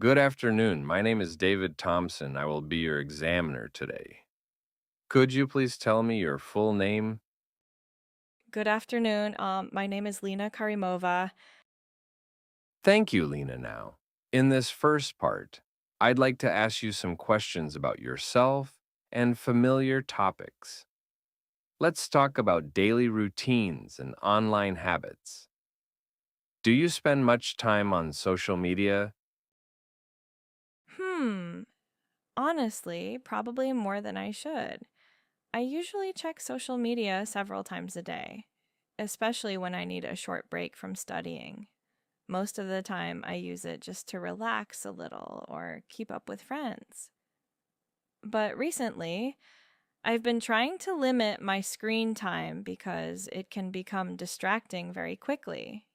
Good afternoon. My name is David Thompson. I will be your examiner today. Could you please tell me your full name? Good afternoon. My name is Lena Karimova. Thank you, Lena. Now, in this first part, I'd like to ask you some questions about yourself and familiar topics. Let's talk about daily routines and online habits. Do you spend much time on social media? Hmm, honestly, probably more than I should. I usually check social media several times a day, especially when I need a short break from studying. Most of the time, I use it just to relax a little or keep up with friends. But recently, I've been trying to limit my screen time because it can become distracting very quickly.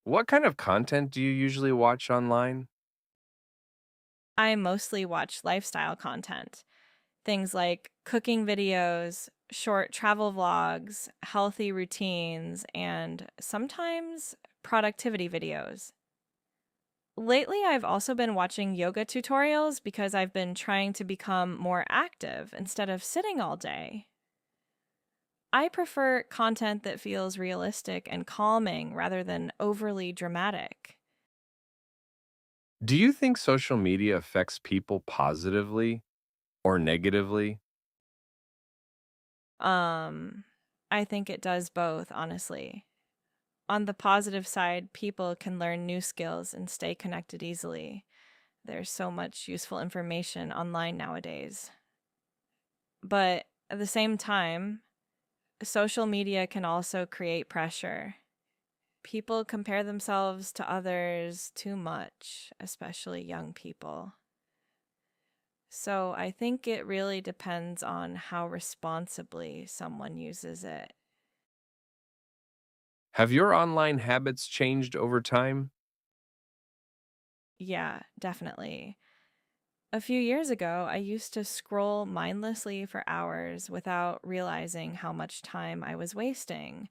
What kind of content do you usually watch online? I mostly watch lifestyle content. Things like cooking videos, short travel vlogs, healthy routines, and sometimes productivity videos. Lately, I've also been watching yoga tutorials because I've been trying to become more active instead of sitting all day. I prefer content that feels realistic and calming rather than overly dramatic. Do you think social media affects people positively or negatively? Um, I think it does both, honestly. On the positive side, people can learn new skills and stay connected easily. There's so much useful information online nowadays. But at the same time, social media can also create pressure. People compare themselves to others too much, especially young people. So I think it really depends on how responsibly someone uses it. Have your online habits changed over time? Yeah, definitely. A few years ago, I used to scroll mindlessly for hours without realizing how much time I was wasting.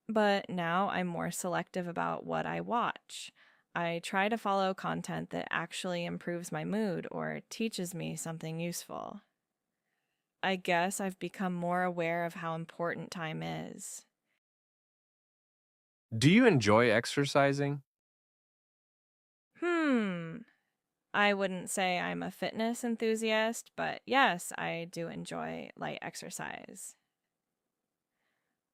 But now I'm more selective about what I watch. I try to follow content that actually improves my mood or teaches me something useful. I guess I've become more aware of how important time is. Do you enjoy exercising? Hmm, I wouldn't say I'm a fitness enthusiast, but yes, I do enjoy light exercise.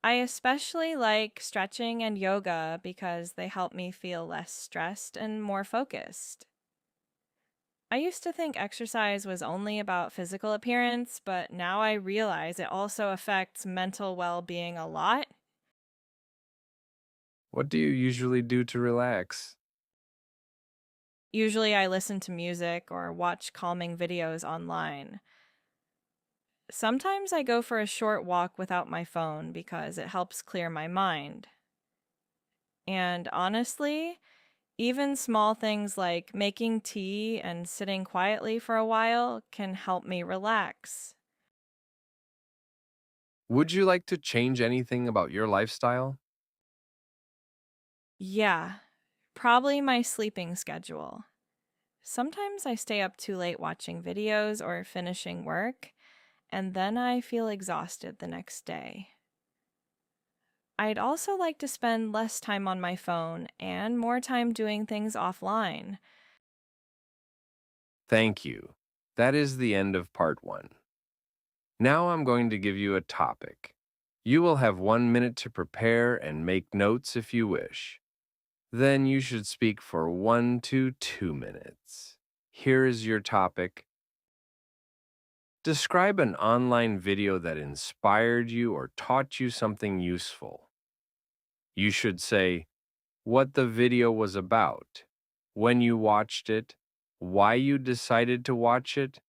I especially like stretching and yoga because they help me feel less stressed and more focused. I used to think exercise was only about physical appearance, but now I realize it also affects mental well being a lot. What do you usually do to relax? Usually, I listen to music or watch calming videos online. Sometimes I go for a short walk without my phone because it helps clear my mind. And honestly, even small things like making tea and sitting quietly for a while can help me relax. Would you like to change anything about your lifestyle? Yeah, probably my sleeping schedule. Sometimes I stay up too late watching videos or finishing work, and then I feel exhausted the next day. I'd also like to spend less time on my phone and more time doing things offline. Thank you. That is the end of part one. Now I'm going to give you a topic. You will have 1 minute to prepare and make notes if you wish. Then you should speak for 1 to 2 minutes. Here is your topic. Describe an online video that inspired you or taught you something useful. You should say what the video was about, when you watched it, why you decided to watch it,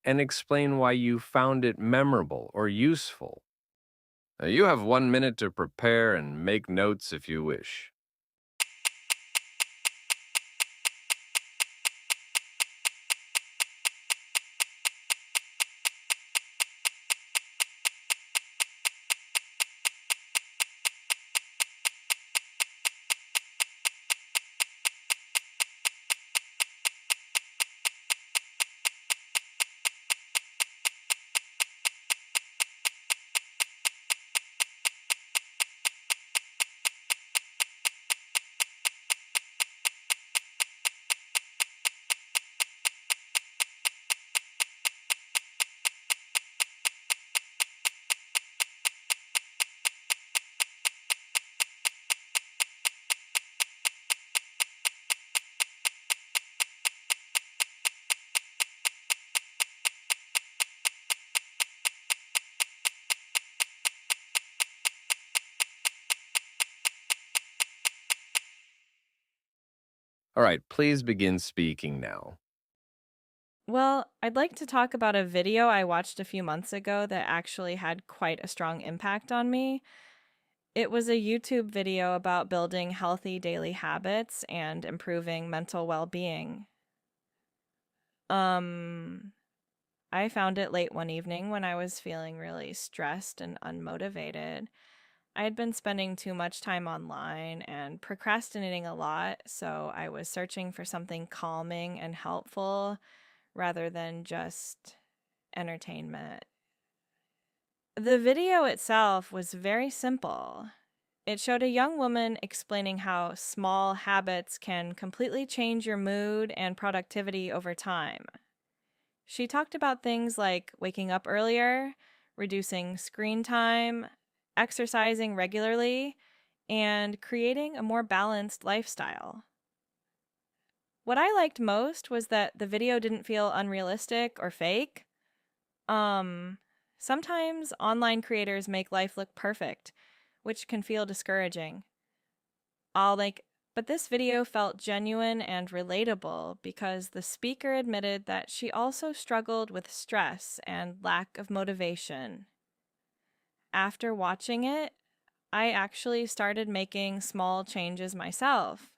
and explain why you found it memorable or useful. You have 1 minute to prepare and make notes if you wish. All right, please begin speaking now. Well, I'd like to talk about a video I watched a few months ago that actually had quite a strong impact on me. It was a YouTube video about building healthy daily habits and improving mental well being. Um, I found it late one evening when I was feeling really stressed and unmotivated. I had been spending too much time online and procrastinating a lot, so I was searching for something calming and helpful rather than just entertainment. The video itself was very simple. It showed a young woman explaining how small habits can completely change your mood and productivity over time. She talked about things like waking up earlier, reducing screen time, exercising regularly, and creating a more balanced lifestyle. What I liked most was that the video didn't feel unrealistic or fake. Um, Sometimes online creators make life look perfect, which can feel discouraging. I'll like, but this video felt genuine and relatable because the speaker admitted that she also struggled with stress and lack of motivation. After watching it, I actually started making small changes myself.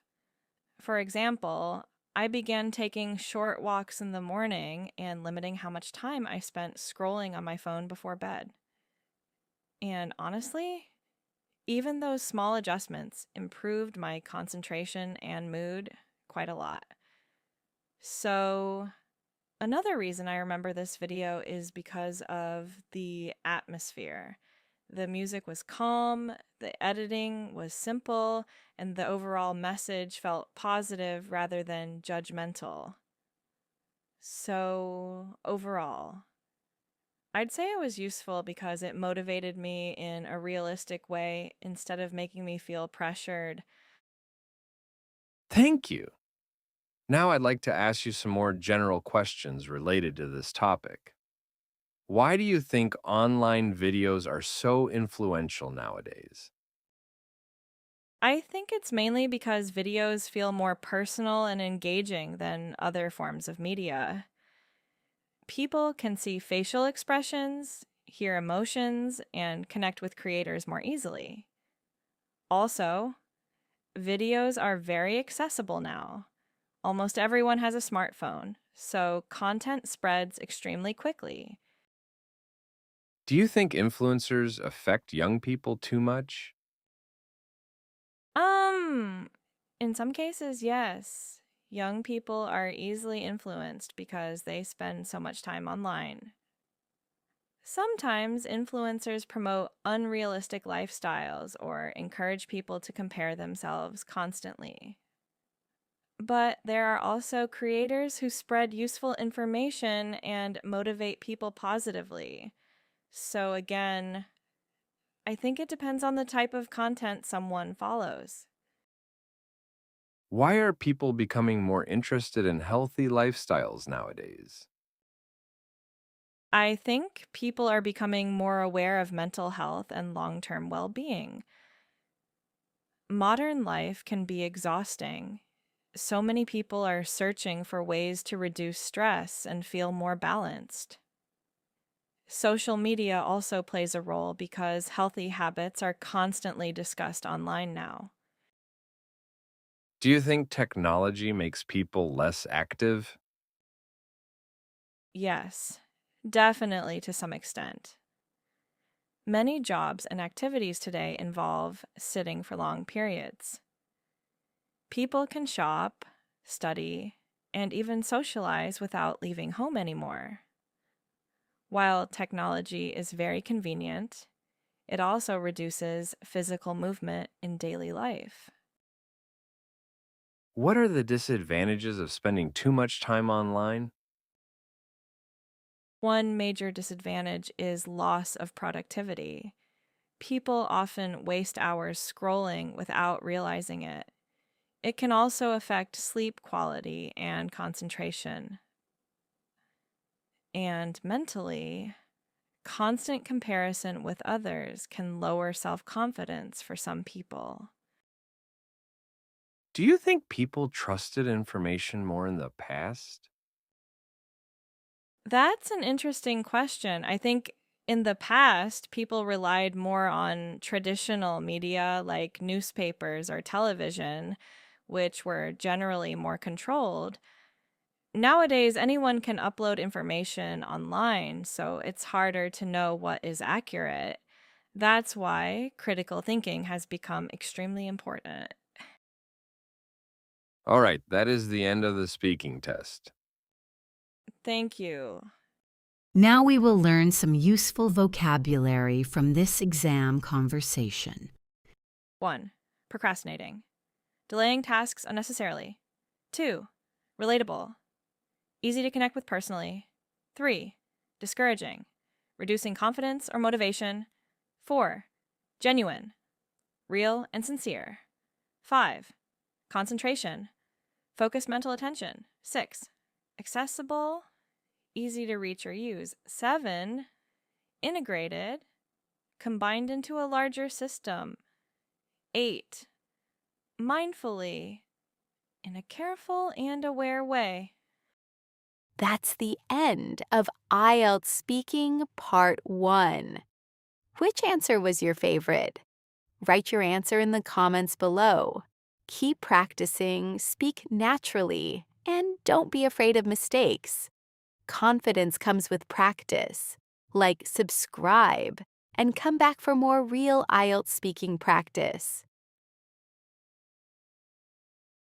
For example, I began taking short walks in the morning and limiting how much time I spent scrolling on my phone before bed. And honestly, even those small adjustments improved my concentration and mood quite a lot. So, another reason I remember this video is because of the atmosphere. The music was calm, the editing was simple, and the overall message felt positive rather than judgmental. So, overall, I'd say it was useful because it motivated me in a realistic way instead of making me feel pressured. Thank you. Now I'd like to ask you some more general questions related to this topic. Why do you think online videos are so influential nowadays? I think it's mainly because videos feel more personal and engaging than other forms of media. People can see facial expressions, hear emotions, and connect with creators more easily. Also, videos are very accessible now. Almost everyone has a smartphone, so content spreads extremely quickly. Do you think influencers affect young people too much? Um, in some cases, yes. Young people are easily influenced because they spend so much time online. Sometimes influencers promote unrealistic lifestyles or encourage people to compare themselves constantly. But there are also creators who spread useful information and motivate people positively. So, again, I think it depends on the type of content someone follows. Why are people becoming more interested in healthy lifestyles nowadays? I think people are becoming more aware of mental health and long term well being. Modern life can be exhausting. So many people are searching for ways to reduce stress and feel more balanced. Social media also plays a role because healthy habits are constantly discussed online now. Do you think technology makes people less active? Yes, definitely to some extent. Many jobs and activities today involve sitting for long periods. People can shop, study, and even socialize without leaving home anymore. While technology is very convenient, it also reduces physical movement in daily life. What are the disadvantages of spending too much time online? One major disadvantage is loss of productivity. People often waste hours scrolling without realizing it. It can also affect sleep quality and concentration. And mentally, constant comparison with others can lower self confidence for some people. Do you think people trusted information more in the past? That's an interesting question. I think in the past, people relied more on traditional media like newspapers or television, which were generally more controlled. Nowadays, anyone can upload information online, so it's harder to know what is accurate. That's why critical thinking has become extremely important. All right, that is the end of the speaking test. Thank you. Now we will learn some useful vocabulary from this exam conversation. 1. Procrastinating. Delaying tasks unnecessarily. 2. Relatable. Easy to connect with personally. 3. Discouraging. Reducing confidence or motivation. 4. Genuine. Real and sincere. 5. Concentration. Focused mental attention. 6. Accessible. Easy to reach or use. 7. Integrated. Combined into a larger system. 8. Mindfully. In a careful and aware way. That's the end of IELTS Speaking Part 1. Which answer was your favorite? Write your answer in the comments below. Keep practicing, speak naturally, and don't be afraid of mistakes. Confidence comes with practice. Like subscribe and come back for more real IELTS speaking practice.